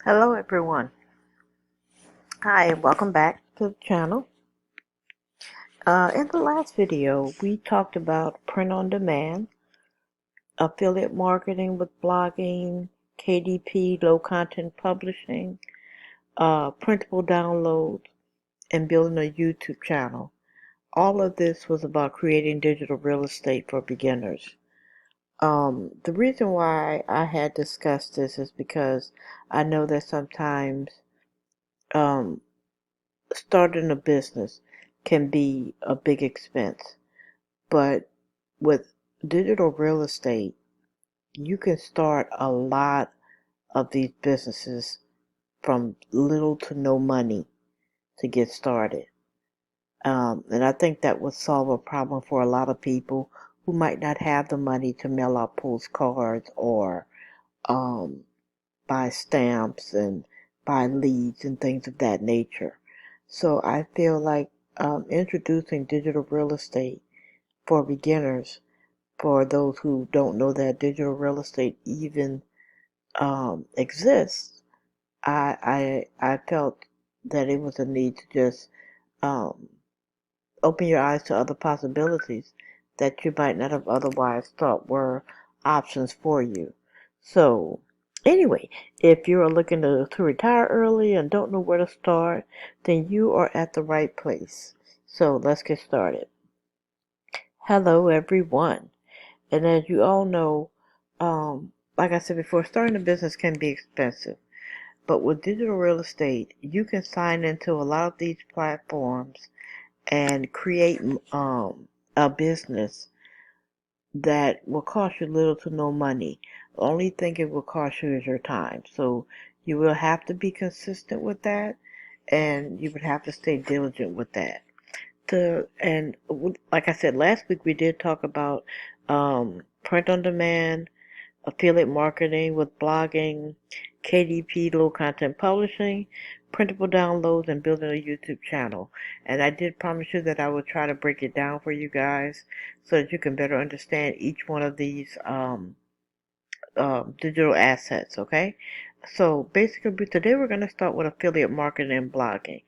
Hello everyone. Hi and welcome back to the channel. In the last video we talked about print on demand, affiliate marketing with blogging, KDP, low content publishing, printable downloads, and building a YouTube channel. All of this was about creating digital real estate for beginners. The reason why I had discussed this is because I know that sometimes um, starting a business can be a big expense, but with digital real estate, you can start a lot of these businesses from little to no money to get started. And I think that would solve a problem for a lot of people who might not have the money to mail out postcards or um, buy stamps and buy leads and things of that nature. So I feel like introducing digital real estate for beginners, for those who don't know that digital real estate even exists, I felt that it was a need to just um, open your eyes to other possibilities that you might not have otherwise thought were options for you. So, anyway, if you're looking to retire early and don't know where to start, then you are at the right place. So, let's get started. Hello, everyone. And as you all know, like I said before, starting a business can be expensive. But with digital real estate, you can sign into a lot of these platforms and create a business that will cost you little to no money. The only thing it will cost you is your time. So you will have to be consistent with that, and you would have to stay diligent with that. Like I said last week, we did talk about print on demand, affiliate marketing with blogging, KDP, low content publishing, printable downloads, and building a YouTube channel. And I did promise you that I would try to break it down for you guys so that you can better understand each one of these digital assets, okay? So basically, today we're going to start with affiliate marketing and blogging.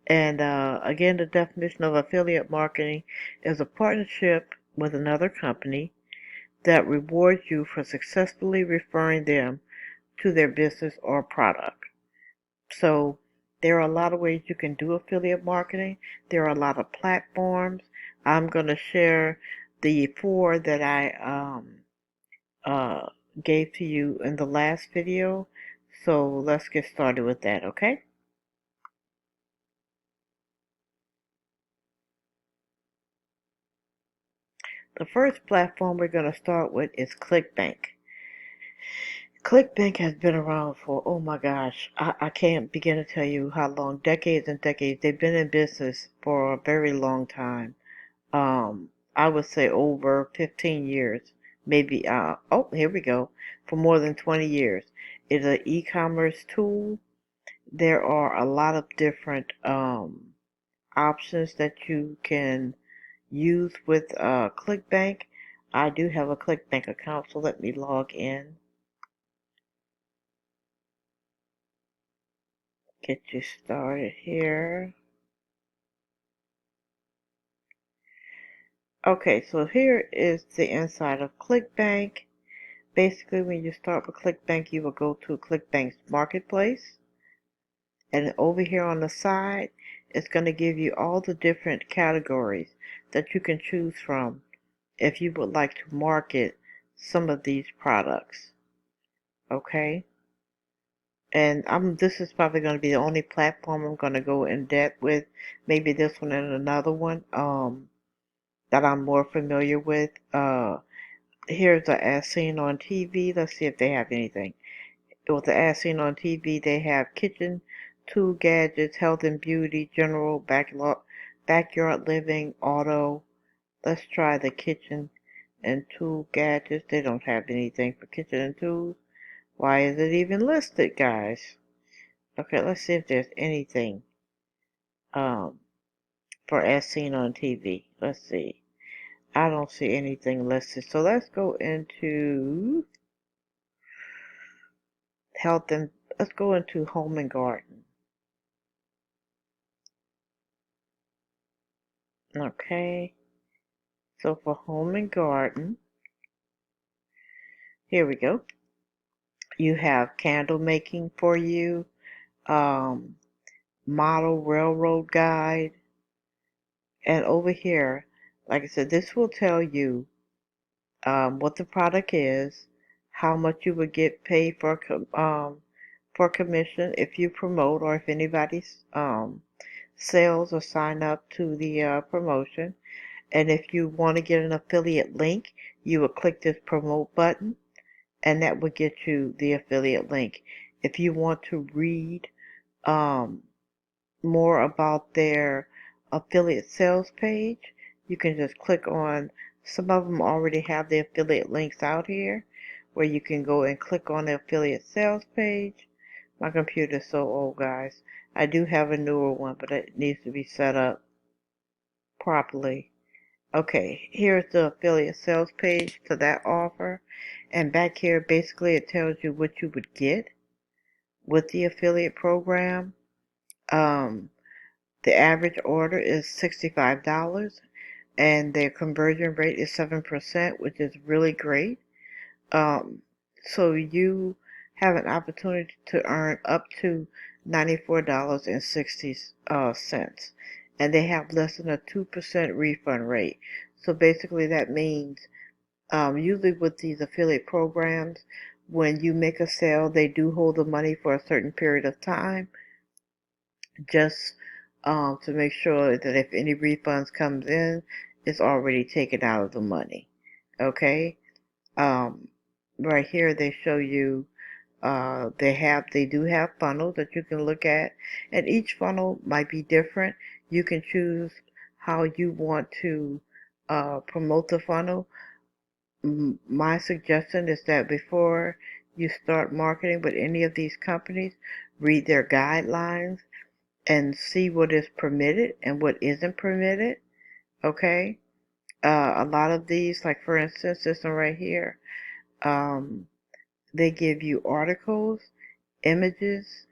And again, the definition of affiliate marketing is a partnership with another company that rewards you for successfully referring them to their business or product. So there are a lot of ways you can do affiliate marketing. There are a lot of platforms. I'm going to share the 4 that I uh, gave to you in the last video. So let's get started with that, okay? The first platform we're going to start with is Clickbank. Clickbank has been around for, oh my gosh, I can't begin to tell you how long, decades and decades. They've been in business for a very long time. I would say over 15 years, maybe, oh, here we go, for more than 20 years. It's an e-commerce tool. There are a lot of different options that you can use with Clickbank. I do have a Clickbank account, so let me log in. Get you started here. Okay, so here is the inside of Clickbank. Basically, when you start with Clickbank, you will go to Clickbank's marketplace. And over here on the side, it's going to give you all the different categories that you can choose from if you would like to market some of these products. Okay? And this is probably going to be the only platform I'm going to go in depth with. Maybe this one and another one that I'm more familiar with. Here's the As Seen on TV. Let's see if they have anything. With the As Seen on TV, they have kitchen, tool gadgets, health and beauty, general, backyard living, auto. Let's try the kitchen and tool gadgets. They don't have anything for kitchen and tools. Why is it even listed, guys? Okay, let's see if there's anything um, for As Seen on TV. Let's see. I don't see anything listed. So let's go into health and let's go into home and garden. Okay, so for home and garden, here we go. You have candle making for you, um, model railroad guide, and over here, like I said, this will tell you what the product is, how much you would get paid for commission if you promote or if anybody sells or sign up to the promotion. And if you want to get an affiliate link, you would click this promote button, and that would get you the affiliate link. If you want to read um, more about their affiliate sales page, you can just click on, some of them already have the affiliate links out here, where you can go and click on the affiliate sales page. My computer is so old, guys. I do have a newer one, but it needs to be set up properly. Okay, here's the affiliate sales page to that offer. And back here, basically, it tells you what you would get with the affiliate program. Um, the average order is $65, and their conversion rate is 7%, which is really great. So you have an opportunity to earn up to $94.60. And they have less than a 2% refund rate. So basically that means, usually with these affiliate programs, when you make a sale, they do hold the money for a certain period of time, just to make sure that if any refunds comes in, it's already taken out of the money. Okay? Um, right here they show you they do have funnels that you can look at, and each funnel might be different. You can choose how you want to promote the funnel. My suggestion is that before you start marketing with any of these companies, read their guidelines and see what is permitted and what isn't permitted. Okay? A lot of these, like for instance, this one right here, they give you articles, images,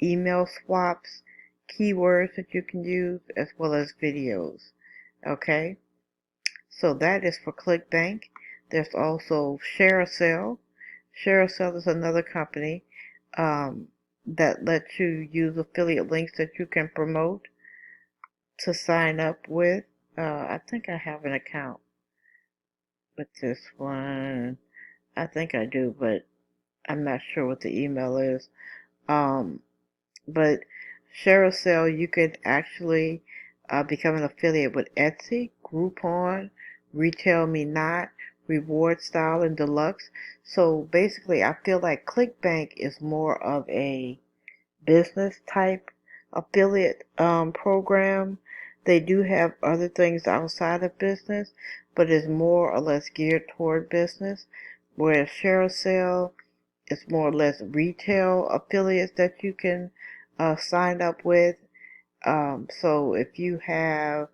email swaps, keywords that you can use, as well as videos. Okay? So that is for Clickbank. There's also ShareASale. ShareASale is another company that lets you use affiliate links that you can promote to sign up with. I think I have an account with this one. I think I do, but I'm not sure what the email is. Um, but ShareASale, you could actually become an affiliate with Etsy, Groupon, Retail Me Not, Reward Style, and Deluxe. So basically, I feel like Clickbank is more of a business type affiliate program. They do have other things outside of business, but it's more or less geared toward business. Whereas ShareASale is more or less retail affiliates that you can sign up with. So if you have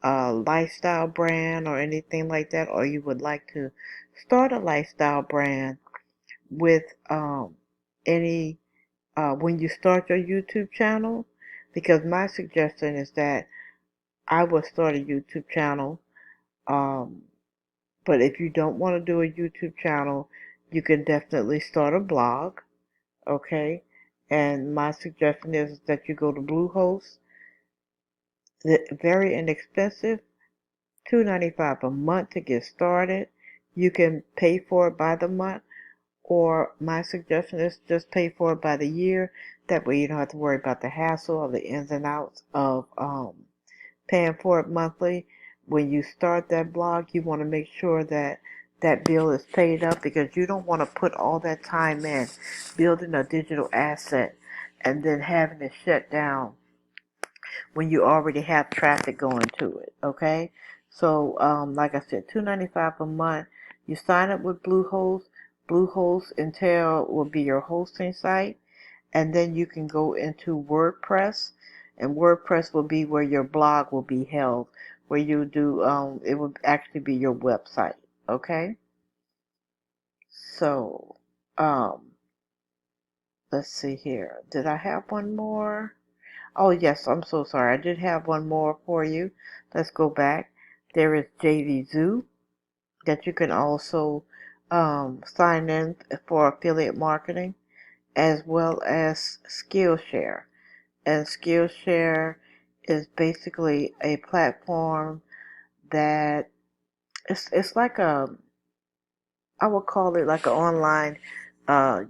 a lifestyle brand or anything like that, or you would like to start a lifestyle brand with any when you start your YouTube channel, because my suggestion is that I would start a YouTube channel. Um, but if you don't want to do a YouTube channel, you can definitely start a blog. Okay, and my suggestion is that you go to Bluehost. Very inexpensive, $2.95 a month to get started. You can pay for it by the month, or my suggestion is just pay for it by the year. That way you don't have to worry about the hassle of the ins and outs of paying for it monthly. When you start that blog, you want to make sure that that bill is paid up, because you don't want to put all that time in building a digital asset and then having it shut down when you already have traffic going to it. Okay, so like I said, $2.95 a month. You sign up with Bluehost. Bluehost Intel will be your hosting site, and then you can go into WordPress, and WordPress will be where your blog will be held, where you do it will actually be your website. Okay, so um let's see here. Did I have one more? Oh, yes, I'm so sorry. I did have one more for you. Let's go back. There is JVZoo that you can also sign in for affiliate marketing, as well as Skillshare. And Skillshare is basically a platform that it's like I would call it like an online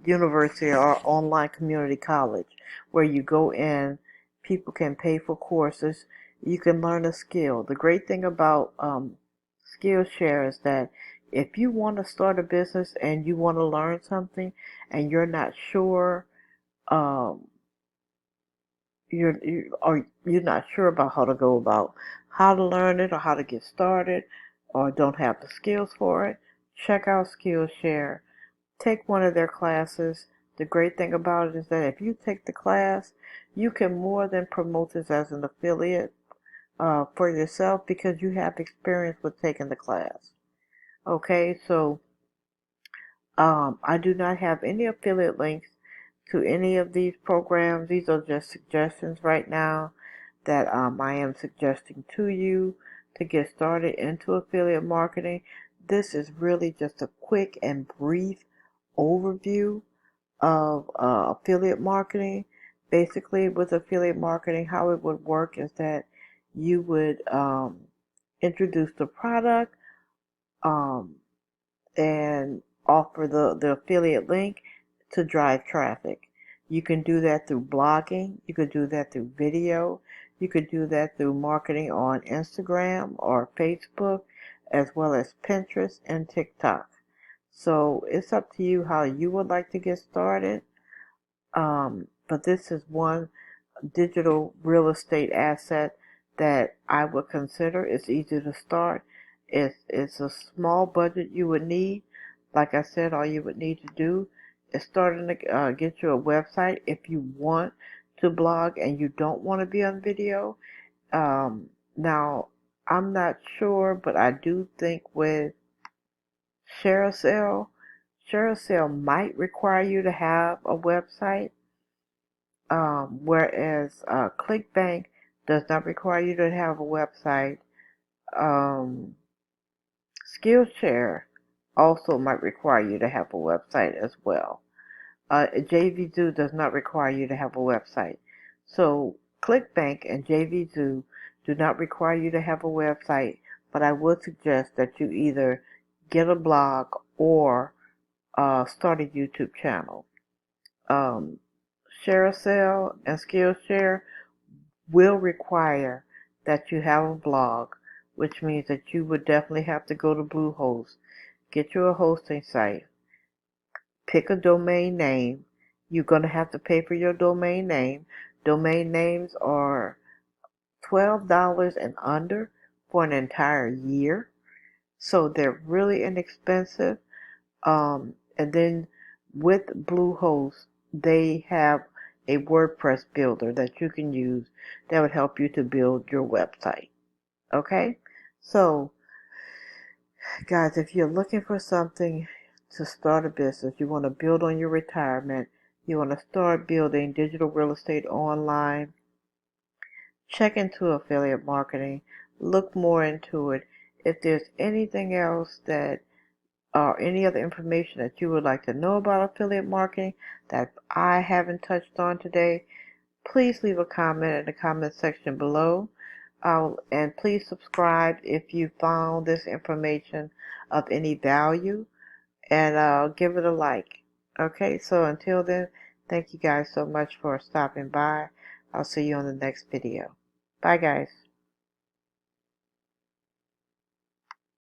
university or online community college where you go in, people can pay for courses, you can learn a skill. The great thing about Skillshare is that if you want to start a business and you want to learn something and you're not sure, um, you're not sure about how to go about how to learn it or how to get started or don't have the skills for it, check out Skillshare. Take one of their classes. The great thing about it is that if you take the class, you can more than promote this as an affiliate for yourself because you have experience with taking the class. Okay, so I do not have any affiliate links to any of these programs. These are just suggestions right now that I am suggesting to you to get started into affiliate marketing. This is really just a quick and brief overview of affiliate marketing. Basically, with affiliate marketing, how it would work is that you would introduce the product um, and offer the affiliate link to drive traffic. You can do that through blogging. You could do that through video. You could do that through marketing on Instagram or Facebook, as well as Pinterest and TikTok. So it's up to you how you would like to get started. But this is one digital real estate asset that I would consider. It's easy to start. It's a small budget you would need. Like I said, all you would need to do is starting to get you a website if you want to blog and you don't want to be on video. Now, I'm not sure, but I do think with ShareASale, ShareASale might require you to have a website. Whereas Clickbank does not require you to have a website. Um, Skillshare also might require you to have a website as well. JVZoo does not require you to have a website. So Clickbank and JVZoo do not require you to have a website, but I would suggest that you either get a blog or start a YouTube channel. Um, ShareASale and Skillshare will require that you have a blog, which means that you would definitely have to go to Bluehost, get you a hosting site, pick a domain name. You're going to have to pay for your domain name. Domain names are $12 and under for an entire year, so they're really inexpensive. And then with Bluehost, they have a WordPress builder that you can use that would help you to build your website. Okay? So, guys, if you're looking for something to start a business, you want to build on your retirement, you want to start building digital real estate online, check into affiliate marketing, look more into it. If there's anything else that or any other information that you would like to know about affiliate marketing that I haven't touched on today, please leave a comment in the comment section below. And please subscribe if you found this information of any value, and give it a like. Okay, so until then, thank you guys so much for stopping by. I'll see you on the next video. Bye, guys.